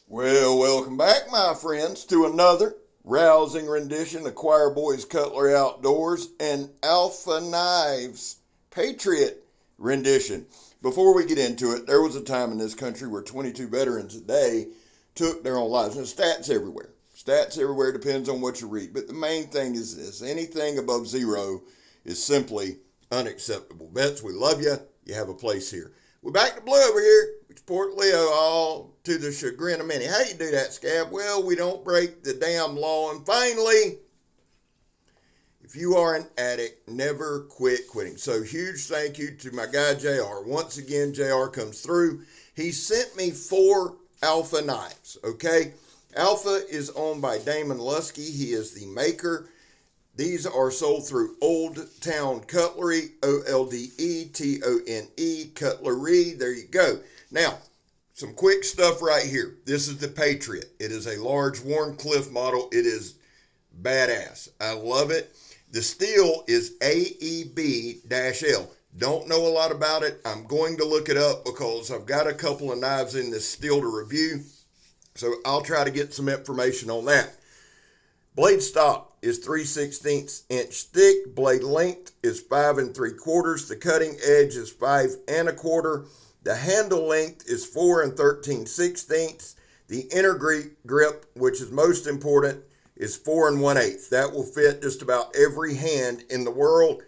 Well, welcome back, my friends, to another rousing rendition of Choir Boys Cutlery Outdoors and Alfa Knives Patriot rendition. Before we get into it, there was a time in this country where 22 veterans a day took their own lives. And stats everywhere. Stats everywhere, depends on what you read. But the main thing is this: anything above zero is simply unacceptable. Vets, we love you. You have a place here. We're back to blue over here. We support Leo all to the chagrin of many. How you do that, Scab? Well, we don't break the damn law. And finally, if you are an addict, never quit quitting. So huge thank you to my guy, JR. Once again, JR comes through. He sent me 4 Alfa knives, okay? Alfa is owned by Damon Lusky. He is the maker. These are sold through Old Town Cutlery, Oldetone, Cutlery. There you go. Now, some quick stuff right here. This is the Patriot. It is a large Warncliffe model. It is badass. I love it. The steel is AEB-L. Don't know a lot about it. I'm going to look it up because I've got a couple of knives in this steel to review. So I'll try to get some information on that. Blade stop is 3/16 inch thick. Blade length is 5 3/4. The cutting edge is 5 1/4. The handle length is 4 13/16. The inner grip, which is most important, is 4 1/8. That will fit just about every hand in the world.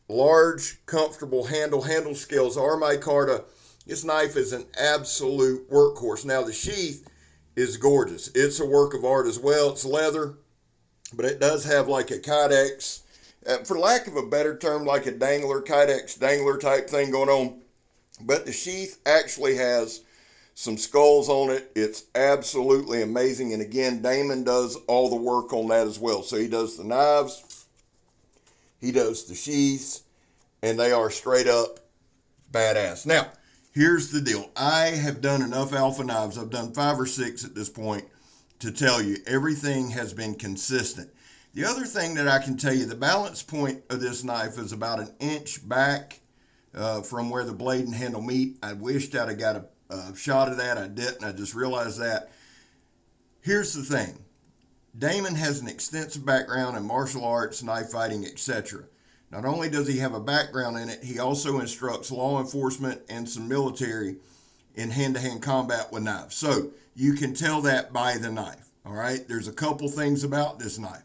Large, comfortable handle. Handle scales are micarta. This knife is an absolute workhorse. Now the sheath is gorgeous. It's a work of art as well. It's leather, but it does have like a kydex, for lack of a better term, like a dangler, kydex dangler type thing going on. But the sheath actually has some skulls on it. It's absolutely amazing. And again, Damon does all the work on that as well. So he does the knives, he does the sheaths, and they are straight up badass. Now, here's the deal. I have done enough Alfa knives. I've done 5 or 6 at this point to tell you everything has been consistent. The other thing that I can tell you, the balance point of this knife is about 1 inch back from where the blade and handle meet. I wished I'd have got a shot of that. I didn't. I just realized that. Here's the thing. Damon has an extensive background in martial arts, knife fighting, etc. Not only does he have a background in it, he also instructs law enforcement and some military in hand-to-hand combat with knives. So you can tell that by the knife, all right? There's a couple things about this knife.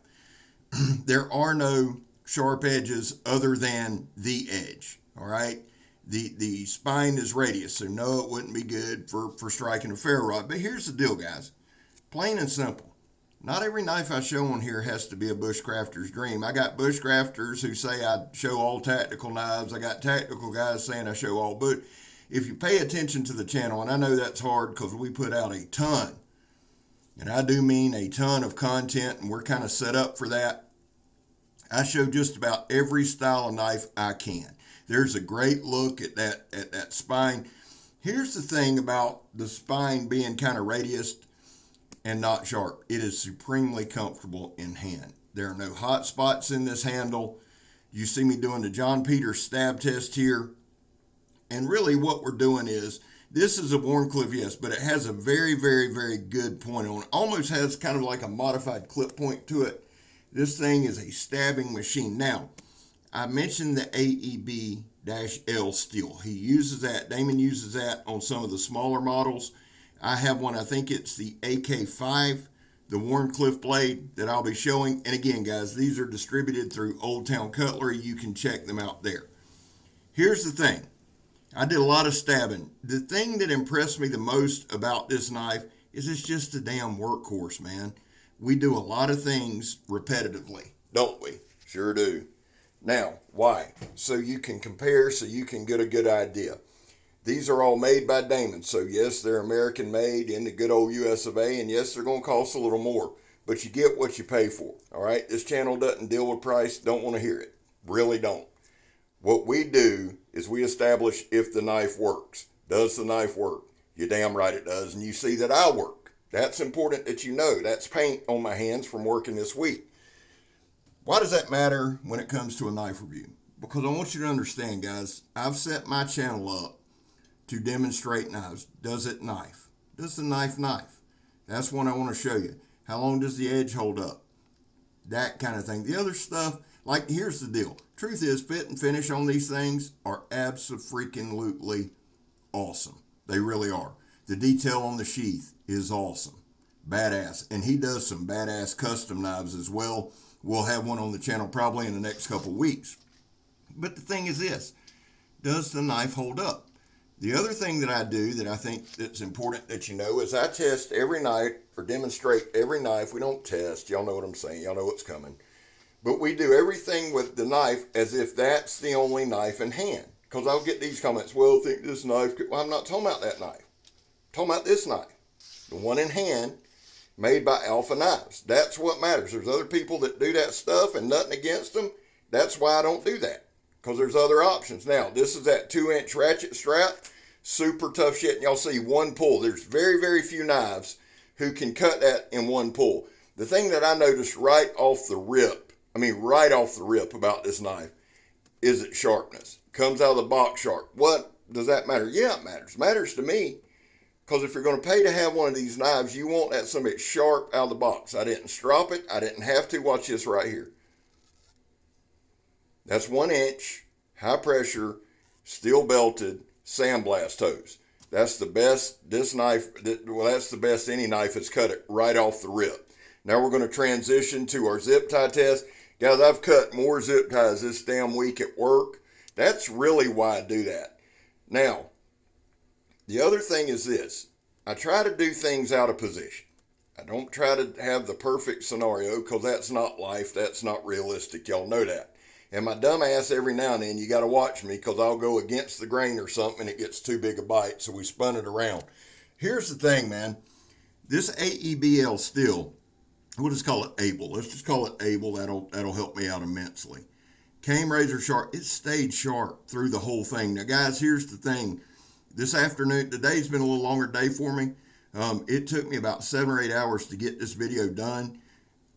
There are no sharp edges other than the edge, all right? The spine is radius, so no, it wouldn't be good for striking a ferro rod. But here's the deal, guys. Plain and simple. Not every knife I show on here has to be a bushcrafter's dream. I got bushcrafters who say I show all tactical knives. I got tactical guys saying I show all but if you pay attention to the channel, and I know that's hard because we put out a ton, and I do mean a ton of content, and we're kind of set up for that. I show just about every style of knife I can. There's a great look at that spine. Here's the thing about the spine being kind of radiused and not sharp. It is supremely comfortable in hand. There are no hot spots in this handle. You see me doing the John Peters stab test here. And really what we're doing is, this is a Warncliffe, yes, but it has a very, very, very good point on it. Almost has kind of like a modified clip point to it. This thing is a stabbing machine. Now, I mentioned the AEB-L steel. He uses that, Damon uses that on some of the smaller models. I have one, I think it's the AK5, the Warncliffe blade that I'll be showing. And again, guys, these are distributed through Old Town Cutlery. You can check them out there. Here's the thing. I did a lot of stabbing. The thing that impressed me the most about this knife is it's just a damn workhorse, man. We do a lot of things repetitively, don't we? Sure do. Now, why? So you can compare, so you can get a good idea. These are all made by Damon. So yes, they're American made in the good old US of A. And yes, they're going to cost a little more. But you get what you pay for. All right? This channel doesn't deal with price. Don't want to hear it. Really don't. What we do is we establish if the knife works. Does the knife work? You're damn right it does. And you see that I work. That's important that you know. That's paint on my hands from working this week. Why does that matter when it comes to a knife review? Because I want you to understand, guys, I've set my channel up to demonstrate knives. Does it knife? Does the knife knife? That's one I want to show you. How long does the edge hold up? That kind of thing. The other stuff, like, here's the deal. Truth is, fit and finish on these things are abso-freaking-lutely awesome. They really are. The detail on the sheath is awesome. Badass. And he does some badass custom knives as well. We'll have one on the channel probably in the next couple weeks. But the thing is this, does the knife hold up? The other thing that I do that I think that's important that you know is I test every knife or demonstrate every knife. We don't test. Y'all know what I'm saying. Y'all know what's coming. But we do everything with the knife as if that's the only knife in hand. Because I'll get these comments, well, I think this knife could... Well, I'm not talking about that knife. I'm talking about this knife. The one in hand made by Alfa Knives. That's what matters. There's other people that do that stuff and nothing against them. That's why I don't do that. Because there's other options. Now, this is that 2-inch ratchet strap. Super tough shit. And y'all see one pull. There's very, very few knives who can cut that in one pull. The thing that I noticed right off the rip about this knife is its sharpness. Comes out of the box sharp. What does that matter? Yeah, it matters. It matters to me. Because if you're going to pay to have one of these knives, you want that something sharp out of the box. I didn't strop it. I didn't have to. Watch this right here. That's 1 inch, high pressure, steel belted, sandblast hose. That's the best, this knife, well, that's the best any knife that's cut it right off the rip. Now we're going to transition to our zip tie test. Guys, I've cut more zip ties this damn week at work. That's really why I do that. Now, the other thing is this. I try to do things out of position. I don't try to have the perfect scenario because that's not life. That's not realistic. Y'all know that. And my dumb ass, every now and then, you got to watch me because I'll go against the grain or something and it gets too big a bite, so we spun it around. Here's the thing, man. This AEBL steel, we'll just call it Able. Let's just call it Able. That'll help me out immensely. Came razor sharp. It stayed sharp through the whole thing. Now, guys, here's the thing. This afternoon, today's been a little longer day for me. It took me about 7 or 8 hours to get this video done.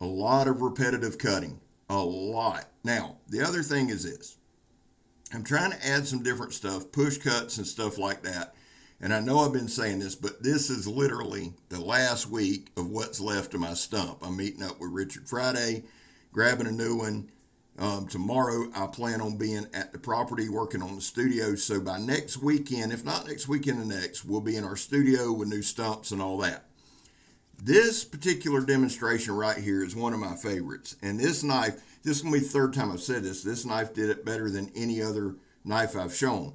A lot of repetitive cutting. A lot. Now, the other thing is this. I'm trying to add some different stuff, push cuts and stuff like that. And I know I've been saying this, but this is literally the last week of what's left of my stump. I'm meeting up with Richard Friday, grabbing a new one. Tomorrow, I plan on being at the property working on the studio. So by next weekend, if not next weekend, the next, we'll be in our studio with new stumps and all that. This particular demonstration right here is one of my favorites. And this knife, this is going to be the third time I've said this. This knife did it better than any other knife I've shown.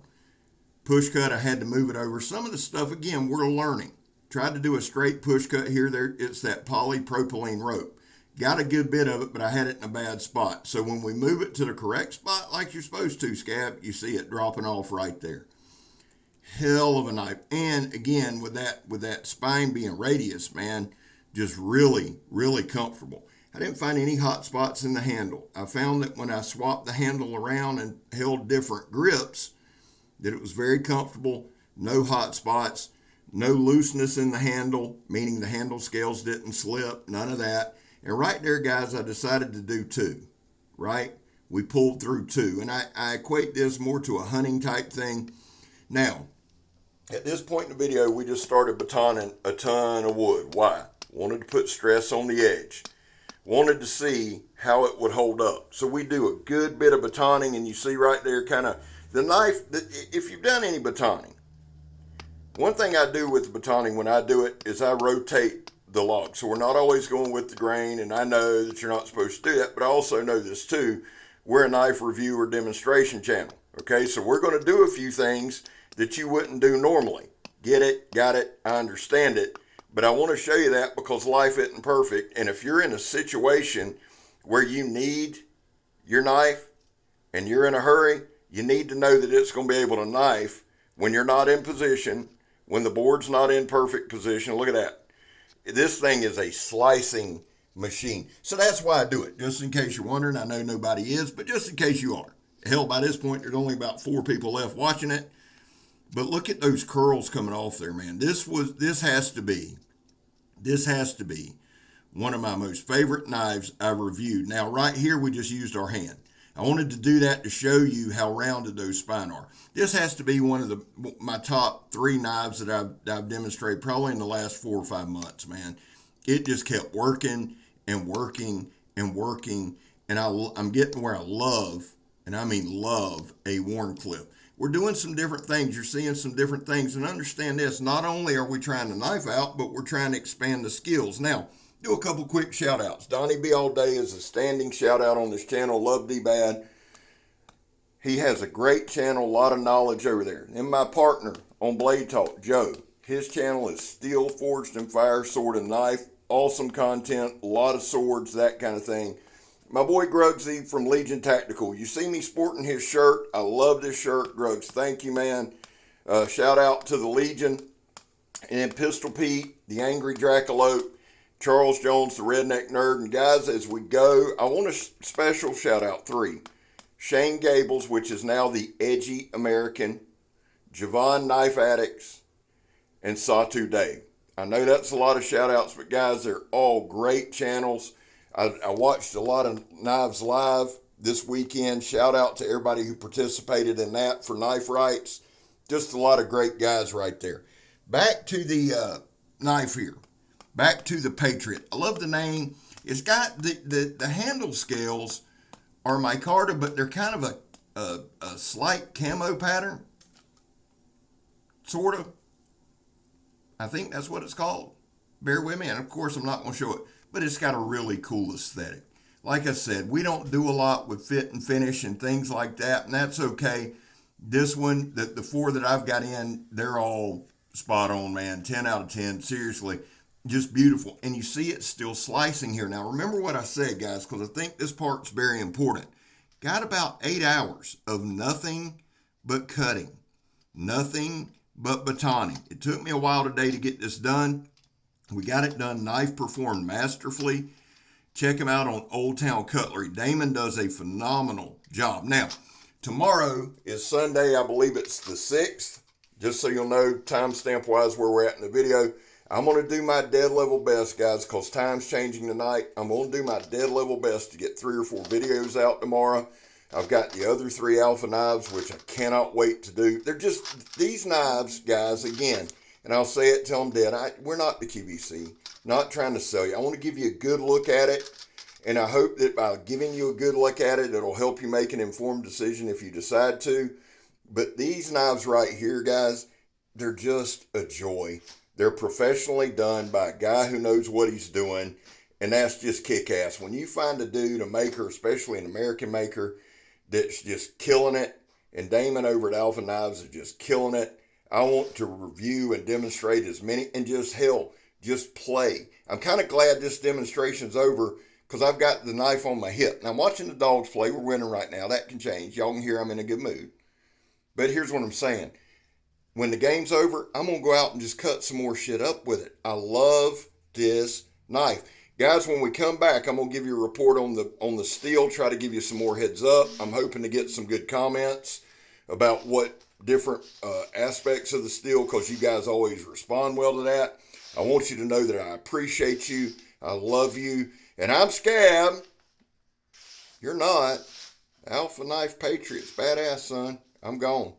Push cut, I had to move it over. Some of the stuff, again, we're learning. Tried to do a straight push cut here. There, it's that polypropylene rope. Got a good bit of it, but I had it in a bad spot. So when we move it to the correct spot, like you're supposed to, Scab, you see it dropping off right there. Hell of a knife. And again, with that spine being radius, man, just really, really comfortable. I didn't find any hot spots in the handle. I found that when I swapped the handle around and held different grips, that it was very comfortable. No hot spots, no looseness in the handle, meaning the handle scales didn't slip, none of that. And right there, guys, I decided to do 2, right? We pulled through 2. And I equate this more to a hunting type thing. Now, at this point in the video, we just started batoning a ton of wood. Why? Wanted to put stress on the edge. Wanted to see how it would hold up. So we do a good bit of batoning, and you see right there kind of the knife. If you've done any batoning, one thing I do with the batoning when I do it is I rotate the log. So we're not always going with the grain, and I know that you're not supposed to do that, but I also know this too. We're a knife review or demonstration channel. Okay, so we're going to do a few things that you wouldn't do normally. Get it, got it, I understand it. But I want to show you that because life isn't perfect. And if you're in a situation where you need your knife and you're in a hurry, you need to know that it's going to be able to knife when you're not in position, when the board's not in perfect position. Look at that. This thing is a slicing machine. So that's why I do it. Just in case you're wondering, I know nobody is, but just in case you are. Hell, by this point, there's only about 4 people left watching it. But look at those curls coming off there, man. This has to be one of my most favorite knives I've reviewed. Now, right here, we just used our hand. I wanted to do that to show you how rounded those spine are. This has to be one of my top 3 knives that I've demonstrated probably in the last 4 or 5 months, man. It just kept working and working and working, and I'm getting where I love, and I mean love, a Wharncliffe. We're doing some different things. You're seeing some different things, and understand this, not only are we trying to knife out, but we're trying to expand the skills. Now, do a couple quick shout outs. Donnie B All Day is a standing shout out on this channel. Love D Bad. He has a great channel, a lot of knowledge over there. And my partner on Blade Talk, Joe, his channel is Steel Forged and Fire, Sword and Knife. Awesome content, a lot of swords, that kind of thing. My boy Grugsy from Legion Tactical. You see me sporting his shirt. I love this shirt, Grugs. Thank you, man. Shout out to the Legion. And Pistol Pete, the Angry Dracolope, Charles Jones, the Redneck Nerd. And guys, as we go, I want a special shout out 3. Shane Gables, which is now the Edgy American, Javon Knife Addicts, and Satu Dave. I know that's a lot of shout outs, but guys, they're all great channels. I watched a lot of Knives Live this weekend. Shout out to everybody who participated in that for Knife Rights. Just a lot of great guys right there. Back to the knife here. Back to the Patriot. I love the name. It's got the handle scales are micarta, but they're kind of a slight camo pattern. Sort of. I think that's what it's called. Bear with me, and of course I'm not going to show it, but it's got a really cool aesthetic. Like I said, we don't do a lot with fit and finish and things like that, and that's okay. This one, the 4 that I've got in, they're all spot on, man. 10 out of 10, seriously. Just beautiful. And you see it still slicing here. Now, remember what I said, guys, because I think this part's very important. Got about 8 hours of nothing but cutting. Nothing but batoning. It took me a while today to get this done. We got it done. Knife performed masterfully. Check him out on Old Town Cutlery. Damon does a phenomenal job. Now, tomorrow is Sunday. I believe it's the 6th. Just so you'll know, timestamp-wise, where we're at in the video. I'm going to do my dead level best, guys, because time's changing tonight. I'm going to do my dead level best to get 3 or 4 videos out tomorrow. I've got the other 3 Alfa knives, which I cannot wait to do. They're just, these knives, guys, again, and I'll say it till I'm dead. We're not the QVC, not trying to sell you. I want to give you a good look at it, and I hope that by giving you a good look at it, it'll help you make an informed decision if you decide to. But these knives right here, guys, they're just a joy. They're professionally done by a guy who knows what he's doing, and that's just kick-ass. When you find a dude, a maker, especially an American maker, that's just killing it, and Damon over at Alfa Knives is just killing it, I want to review and demonstrate as many, and just play. I'm kind of glad this demonstration's over because I've got the knife on my hip. Now, I'm watching the dogs play. We're winning right now. That can change. Y'all can hear I'm in a good mood. But here's what I'm saying. When the game's over, I'm going to go out and just cut some more shit up with it. I love this knife. Guys, when we come back, I'm going to give you a report on the steel, try to give you some more heads up. I'm hoping to get some good comments about what different aspects of the steel, because you guys always respond well to that. I want you to know that I appreciate you. I love you. And I'm Scab. You're not. Alfa Knife Patriots. Badass, son. I'm gone.